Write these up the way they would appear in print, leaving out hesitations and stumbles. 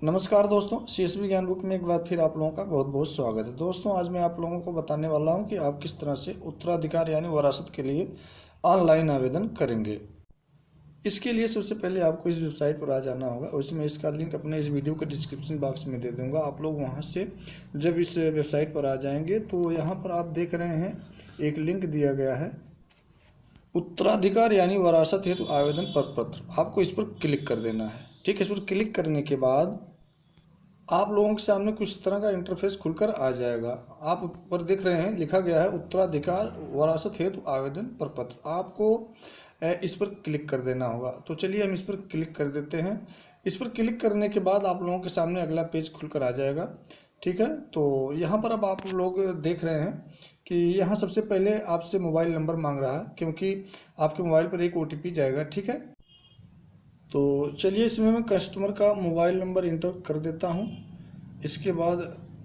नमस्कार दोस्तों, CSB ज्ञान बुक में एक बार फिर आप लोगों का बहुत बहुत स्वागत है। दोस्तों, आज मैं आप लोगों को बताने वाला हूं कि आप किस तरह से उत्तराधिकार यानी वरासत के लिए ऑनलाइन आवेदन करेंगे। इसके लिए सबसे पहले आपको इस वेबसाइट पर आ जाना होगा और इसमें इसका लिंक अपने इस वीडियो के डिस्क्रिप्शन बॉक्स में दे दूंगा। आप लोग वहां से जब इस वेबसाइट पर आ जाएंगे तो यहाँ पर आप देख रहे हैं एक लिंक दिया गया है, उत्तराधिकार यानी वरासत हेतु आवेदन प्रपत्र। आपको इस पर क्लिक कर देना है। ठीक है, इस पर क्लिक करने के बाद आप लोगों के सामने कुछ तरह का इंटरफेस खुलकर आ जाएगा। आप ऊपर देख रहे हैं लिखा गया है उत्तराधिकार वरासत हेतु आवेदन प्रपत्र। आपको इस पर क्लिक कर देना होगा। तो चलिए हम इस पर क्लिक कर देते हैं। इस पर क्लिक करने के बाद आप लोगों के सामने अगला पेज खुलकर आ जाएगा। ठीक है, तो यहाँ पर अब आप लोग देख रहे हैं कि यहाँ सबसे पहले आपसे मोबाइल नंबर मांग रहा है, क्योंकि आपके मोबाइल पर एक OTP जाएगा। ठीक है, तो चलिए इसमें मैं कस्टमर का मोबाइल नंबर इंटर कर देता हूं। इसके बाद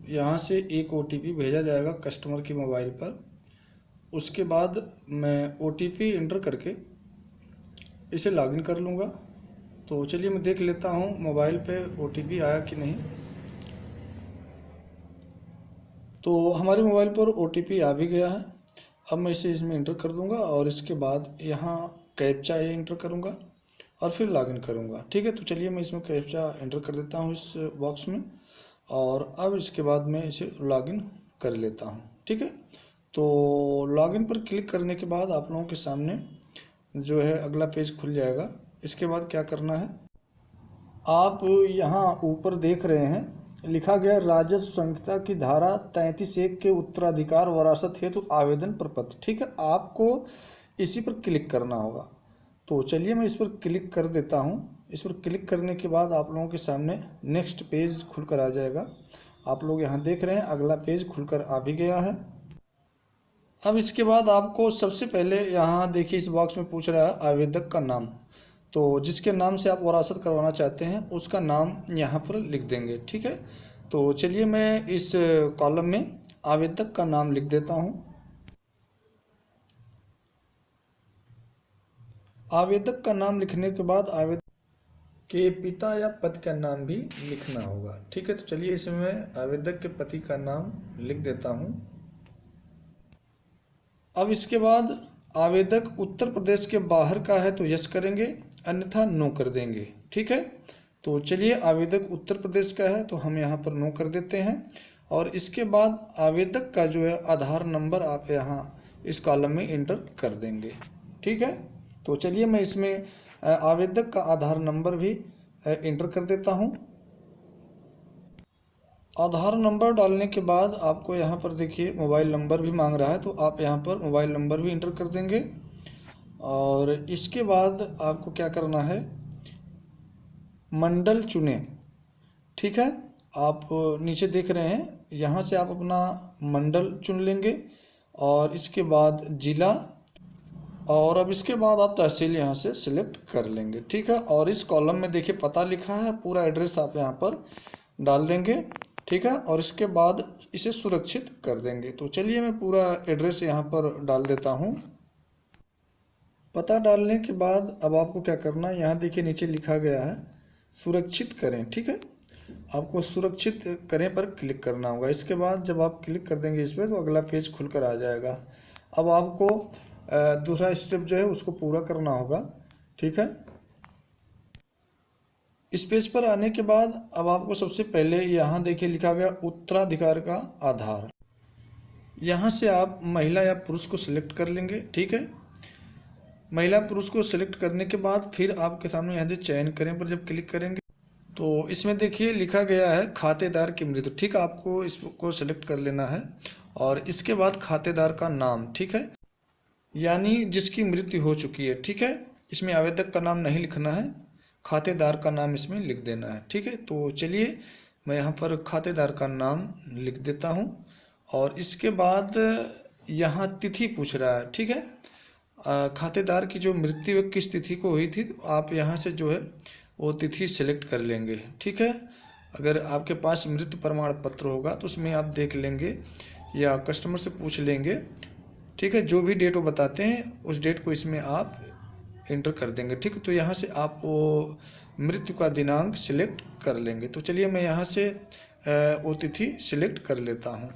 यहाँ से एक OTP भेजा जाएगा कस्टमर के मोबाइल पर। उसके बाद मैं OTP इंटर करके इसे लॉगिन कर लूँगा। तो चलिए मैं देख लेता हूं मोबाइल पे OTP आया कि नहीं। तो हमारे मोबाइल पर OTP आ भी गया है। अब मैं इसे इसमें इंटर कर दूँगा और इसके बाद यहाँ कैप्चा इंटर करूँगा और फिर लॉगिन करूँगा। ठीक है, तो चलिए मैं इसमें कैप्चा एंटर कर देता हूँ इस बॉक्स में और अब इसके बाद मैं इसे लॉगिन कर लेता हूँ। ठीक है, तो लॉगिन पर क्लिक करने के बाद आप लोगों के सामने जो है अगला पेज खुल जाएगा। इसके बाद क्या करना है, आप यहाँ ऊपर देख रहे हैं लिखा गया राजस्व संहिता की धारा 33(1) के उत्तराधिकार वरासत हेतु आवेदन प्रपत्र। ठीक है, आपको इसी पर क्लिक करना होगा। तो चलिए मैं इस पर क्लिक कर देता हूं। इस पर क्लिक करने के बाद आप लोगों के सामने नेक्स्ट पेज खुलकर आ जाएगा। आप लोग यहां देख रहे हैं अगला पेज खुलकर आ भी गया है। अब इसके बाद आपको सबसे पहले यहां देखिए इस बॉक्स में पूछ रहा है आवेदक का नाम। तो जिसके नाम से आप वरासत करवाना चाहते हैं उसका नाम यहाँ पर लिख देंगे। ठीक है, तो चलिए मैं इस कॉलम में आवेदक का नाम लिख देता हूँ। आवेदक का नाम लिखने के बाद आवेदक के पिता या पति का नाम भी लिखना होगा। ठीक है, तो चलिए इसमें आवेदक के पति का नाम लिख देता हूं। अब इसके बाद आवेदक उत्तर प्रदेश के बाहर का है तो यस करेंगे, अन्यथा नो कर देंगे। ठीक है, तो चलिए आवेदक उत्तर प्रदेश का है तो हम यहाँ पर नो कर देते हैं। और इसके बाद आवेदक का जो है आधार नंबर आप यहाँ इस कॉलम में इंटर कर देंगे। ठीक है, तो चलिए मैं इसमें आवेदक का आधार नंबर भी इंटर कर देता हूं। आधार नंबर डालने के बाद आपको यहां पर देखिए मोबाइल नंबर भी मांग रहा है, तो आप यहां पर मोबाइल नंबर भी इंटर कर देंगे। और इसके बाद आपको क्या करना है, मंडल चुनें। ठीक है, आप नीचे देख रहे हैं यहां से आप अपना मंडल चुन लेंगे और इसके बाद जिला, और अब इसके बाद आप तहसील यहाँ से सिलेक्ट कर लेंगे। ठीक है, और इस कॉलम में देखिए पता लिखा है, पूरा एड्रेस आप यहाँ पर डाल देंगे। ठीक है, और इसके बाद इसे सुरक्षित कर देंगे। तो चलिए मैं पूरा एड्रेस यहाँ पर डाल देता हूँ। पता डालने के बाद अब आपको क्या करना है, यहाँ देखिए नीचे लिखा गया है सुरक्षित करें। ठीक है, आपको सुरक्षित करें पर क्लिक करना होगा। इसके बाद जब आप क्लिक कर देंगे इस पर तो अगला पेज खुलकर आ जाएगा। अब आपको दूसरा स्टेप जो है उसको पूरा करना होगा। ठीक है, इस पेज पर आने के बाद अब आपको सबसे पहले यहाँ देखिए लिखा गया उत्तराधिकार का आधार। यहाँ से आप महिला या पुरुष को सिलेक्ट कर लेंगे। ठीक है, महिला पुरुष को सिलेक्ट करने के बाद फिर आपके सामने यहाँ से चयन करें पर जब क्लिक करेंगे तो इसमें देखिए लिखा गया है खातेदार की मृत्यु। ठीक है, आपको इसको सिलेक्ट कर लेना है और इसके बाद खातेदार का नाम। ठीक है, यानी जिसकी मृत्यु हो चुकी है। ठीक है, इसमें आवेदक का नाम नहीं लिखना है, खातेदार का नाम इसमें लिख देना है। ठीक है, तो चलिए मैं यहाँ पर खातेदार का नाम लिख देता हूँ और इसके बाद यहाँ तिथि पूछ रहा है। ठीक है, खातेदार की जो मृत्यु किस तिथि को हुई थी तो आप यहाँ से जो है वो तिथि सिलेक्ट कर लेंगे। ठीक है, अगर आपके पास मृत्यु प्रमाण पत्र होगा तो उसमें आप देख लेंगे या कस्टमर से पूछ लेंगे। ठीक है, जो भी डेट वो बताते हैं उस डेट को इसमें आप इंटर कर देंगे। ठीक है, तो यहाँ से आप वो मृत्यु का दिनांक सिलेक्ट कर लेंगे। तो चलिए मैं यहाँ से वो तिथि सिलेक्ट कर लेता हूँ।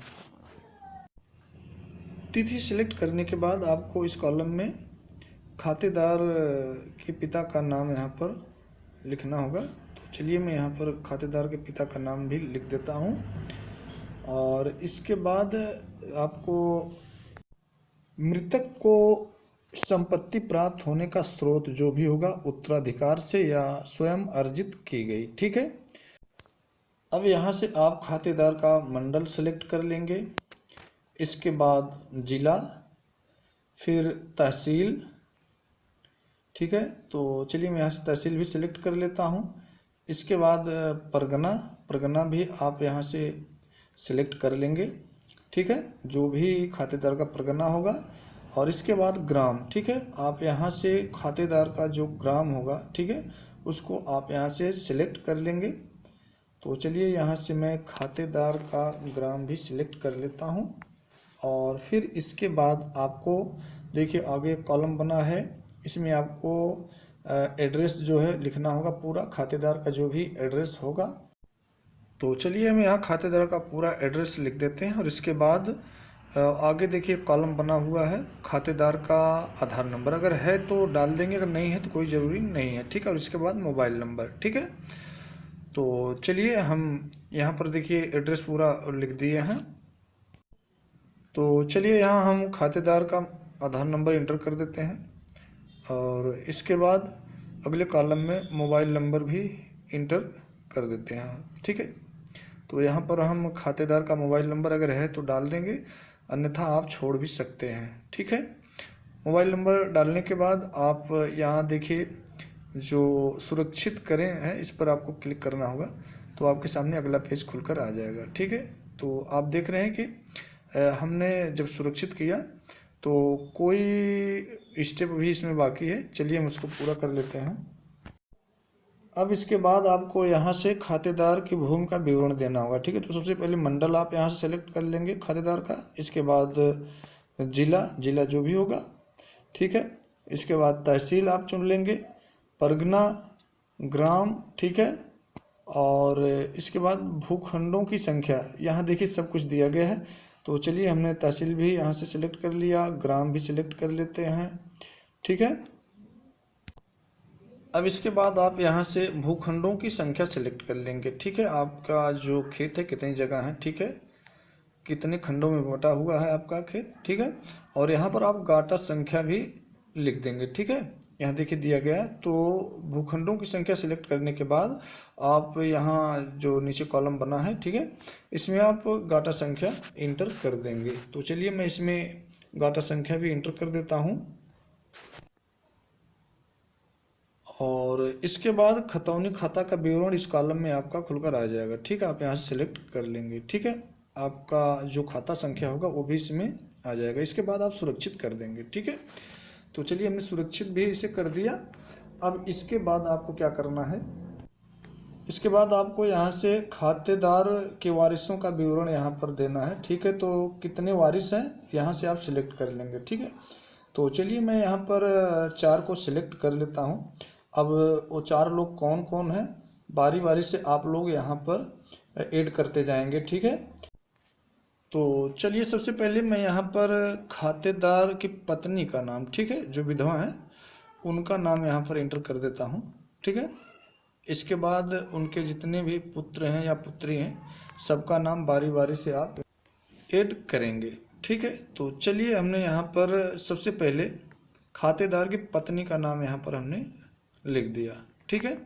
तिथि सिलेक्ट करने के बाद आपको इस कॉलम में खातेदार के पिता का नाम यहाँ पर लिखना होगा। तो चलिए मैं यहाँ पर खातेदार के पिता का नाम भी लिख देता हूँ। और इसके बाद आपको मृतक को संपत्ति प्राप्त होने का स्रोत जो भी होगा उत्तराधिकार से या स्वयं अर्जित की गई, ठीक है। अब यहाँ से आप खातेदार का मंडल सेलेक्ट कर लेंगे, इसके बाद जिला, फिर तहसील, ठीक है। तो चलिए मैं यहाँ से तहसील भी सिलेक्ट कर लेता हूँ। इसके बाद परगना भी आप यहाँ से सिलेक्ट कर लेंगे, ठीक है, जो भी खातेदार का परगना होगा। और इसके बाद ग्राम, ठीक है, आप यहाँ से खातेदार का जो ग्राम होगा, ठीक है, उसको आप यहाँ से सिलेक्ट कर लेंगे। तो चलिए यहाँ से मैं खातेदार का ग्राम भी सिलेक्ट कर लेता हूँ। और फिर इसके बाद आपको देखिए आगे कॉलम बना है, इसमें आपको एड्रेस जो है लिखना होगा, पूरा खातेदार का जो भी एड्रेस होगा। तो चलिए हम यहाँ खातेदार का पूरा एड्रेस लिख देते हैं। और इसके बाद आगे देखिए कॉलम बना हुआ है खातेदार का आधार नंबर, अगर है तो डाल देंगे, अगर नहीं है तो कोई ज़रूरी नहीं है, ठीक है। और इसके बाद मोबाइल नंबर, ठीक है। तो चलिए हम यहाँ पर देखिए एड्रेस पूरा लिख दिए हैं। तो चलिए यहाँ हम खातेदार का आधार नंबर इंटर कर देते हैं और इसके बाद अगले कॉलम में मोबाइल नंबर भी इंटर कर देते हैं, ठीक है। तो यहाँ पर हम खातेदार का मोबाइल नंबर अगर है तो डाल देंगे, अन्यथा आप छोड़ भी सकते हैं, ठीक है। मोबाइल नंबर डालने के बाद आप यहाँ देखिए जो सुरक्षित करें है, इस पर आपको क्लिक करना होगा। तो आपके सामने अगला पेज खुलकर आ जाएगा, ठीक है। तो आप देख रहे हैं कि हमने जब सुरक्षित किया तो कोई स्टेप भी इसमें बाकी है। चलिए हम उसको पूरा कर लेते हैं। अब इसके बाद आपको यहाँ से खातेदार की भूमि का विवरण देना होगा, ठीक है। तो सबसे पहले मंडल आप यहाँ से सेलेक्ट कर लेंगे खातेदार का, इसके बाद जिला जो भी होगा, ठीक है। इसके बाद तहसील आप चुन लेंगे, परगना, ग्राम, ठीक है। और इसके बाद भूखंडों की संख्या यहाँ देखिए सब कुछ दिया गया है। तो चलिए हमने तहसील भी यहाँ से सिलेक्ट कर लिया, ग्राम भी सिलेक्ट कर लेते हैं, ठीक है। अब इसके बाद आप यहाँ से भूखंडों की संख्या सिलेक्ट कर लेंगे, ठीक है। आपका जो खेत है कितनी जगह है, ठीक है, कितने खंडों में बटा हुआ है आपका खेत, ठीक है। और यहाँ पर आप गाटा संख्या भी लिख देंगे, ठीक है। यहाँ देखिए दिया गया है। तो भूखंडों की संख्या सिलेक्ट करने के बाद आप यहाँ जो नीचे कॉलम बना है, ठीक है, इसमें आप गाटा संख्या इंटर कर देंगे। तो चलिए मैं इसमें गाटा संख्या भी इंटर कर देता हूँ। और इसके बाद खतौनी खाता का विवरण इस कॉलम में आपका खुलकर आ जाएगा, ठीक है। आप यहाँ से सिलेक्ट कर लेंगे, ठीक है। आपका जो खाता संख्या होगा वो भी इसमें आ जाएगा। इसके बाद आप सुरक्षित कर देंगे, ठीक है। तो चलिए हमने सुरक्षित भी इसे कर दिया। अब इसके बाद आपको क्या करना है, इसके बाद आपको यहाँ से खातेदार के वारिसों का विवरण यहाँ पर देना है, ठीक है। तो कितने वारिस हैं यहाँ से आप सिलेक्ट कर लेंगे, ठीक है। तो चलिए मैं यहाँ पर 4 को सिलेक्ट कर लेता हूँ। अब वो 4 लोग कौन कौन हैं, बारी बारी से आप लोग यहाँ पर ऐड करते जाएंगे, ठीक है। तो चलिए सबसे पहले मैं यहाँ पर खातेदार की पत्नी का नाम, ठीक है, जो विधवा है उनका नाम यहाँ पर एंटर कर देता हूँ, ठीक है। इसके बाद उनके जितने भी पुत्र हैं या पुत्री हैं सबका नाम बारी बारी से आप ऐड करेंगे, ठीक है। तो चलिए हमने यहाँ पर सबसे पहले खातेदार की पत्नी का नाम यहाँ पर हमने लिख दिया, ठीक है।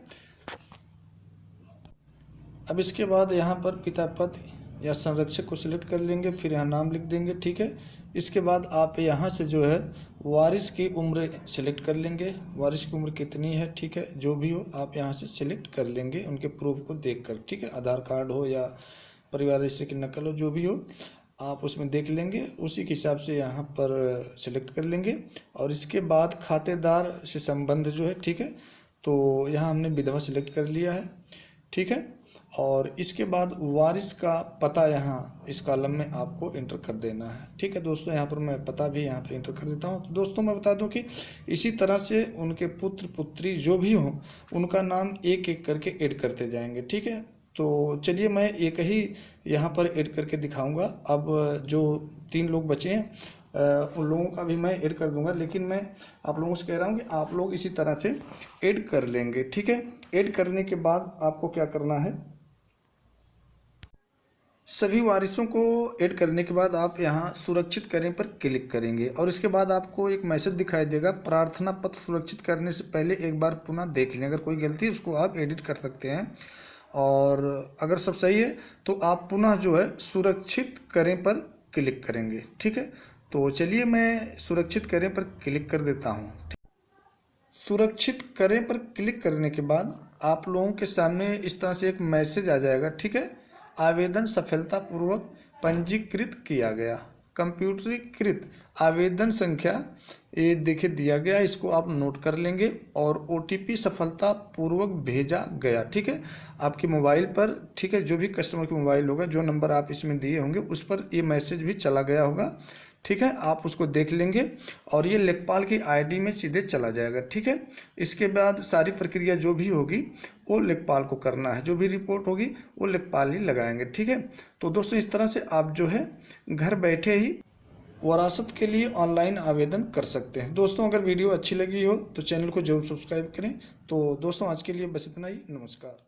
अब इसके बाद यहाँ पर पिता पद या संरक्षक को सिलेक्ट कर लेंगे, फिर यहाँ नाम लिख देंगे, ठीक है। इसके बाद आप यहाँ से जो है वारिस की उम्र सिलेक्ट कर लेंगे, वारिस की उम्र कितनी है, ठीक है, जो भी हो आप यहाँ से सिलेक्ट कर लेंगे उनके प्रूफ को देखकर, ठीक है। आधार कार्ड हो या परिवार रजिस्ट्री की नकल हो, जो भी हो आप उसमें देख लेंगे, उसी के हिसाब से यहाँ पर सिलेक्ट कर लेंगे। और इसके बाद खातेदार से संबंध जो है, ठीक है, तो यहाँ हमने विधवा सिलेक्ट कर लिया है, ठीक है। और इसके बाद वारिस का पता यहाँ इस कॉलम में आपको इंटर कर देना है। ठीक है दोस्तों, यहाँ पर मैं पता भी यहाँ पर इंटर कर देता हूँ। तो दोस्तों मैं बता दूँ कि इसी तरह से उनके पुत्र पुत्री जो भी हों उनका नाम एक एक करके ऐड करते जाएंगे। ठीक है, तो चलिए मैं एक ही यहाँ पर ऐड करके दिखाऊंगा। अब जो 3 लोग बचे हैं उन लोगों का भी मैं ऐड कर दूंगा, लेकिन मैं आप लोगों से कह रहा हूँ कि आप लोग इसी तरह से ऐड कर लेंगे। ठीक है, ऐड करने के बाद आपको क्या करना है, सभी वारिसों को ऐड करने के बाद आप यहाँ सुरक्षित करें पर क्लिक करेंगे और इसके बाद आपको एक मैसेज दिखाई देगा, प्रार्थना पत्र सुरक्षित करने से पहले एक बार पुनः देख लें, अगर कोई गलती है उसको आप एडिट कर सकते हैं और अगर सब सही है तो आप पुनः जो है सुरक्षित करें पर क्लिक करेंगे। ठीक है, तो चलिए मैं सुरक्षित करें पर क्लिक कर देता हूँ। सुरक्षित करें पर क्लिक करने के बाद आप लोगों के सामने इस तरह से एक मैसेज आ जाएगा। ठीक है, आवेदन सफलतापूर्वक पंजीकृत किया गया, कंप्यूटरीकृत आवेदन संख्या ये देखिए दिया गया, इसको आप नोट कर लेंगे और OTP सफलतापूर्वक भेजा गया। ठीक है, आपके मोबाइल पर, ठीक है, जो भी कस्टमर का मोबाइल होगा, जो नंबर आप इसमें दिए होंगे उस पर ये मैसेज भी चला गया होगा। ठीक है, आप उसको देख लेंगे और ये लेखपाल की ID में सीधे चला जाएगा। ठीक है, इसके बाद सारी प्रक्रिया जो भी होगी वो लेखपाल को करना है, जो भी रिपोर्ट होगी वो लेखपाल ही लगाएंगे। ठीक है, तो दोस्तों इस तरह से आप जो है घर बैठे ही वरासत के लिए ऑनलाइन आवेदन कर सकते हैं। दोस्तों अगर वीडियो अच्छी लगी हो तो चैनल को जरूर सब्सक्राइब करें। तो दोस्तों आज के लिए बस इतना ही, नमस्कार।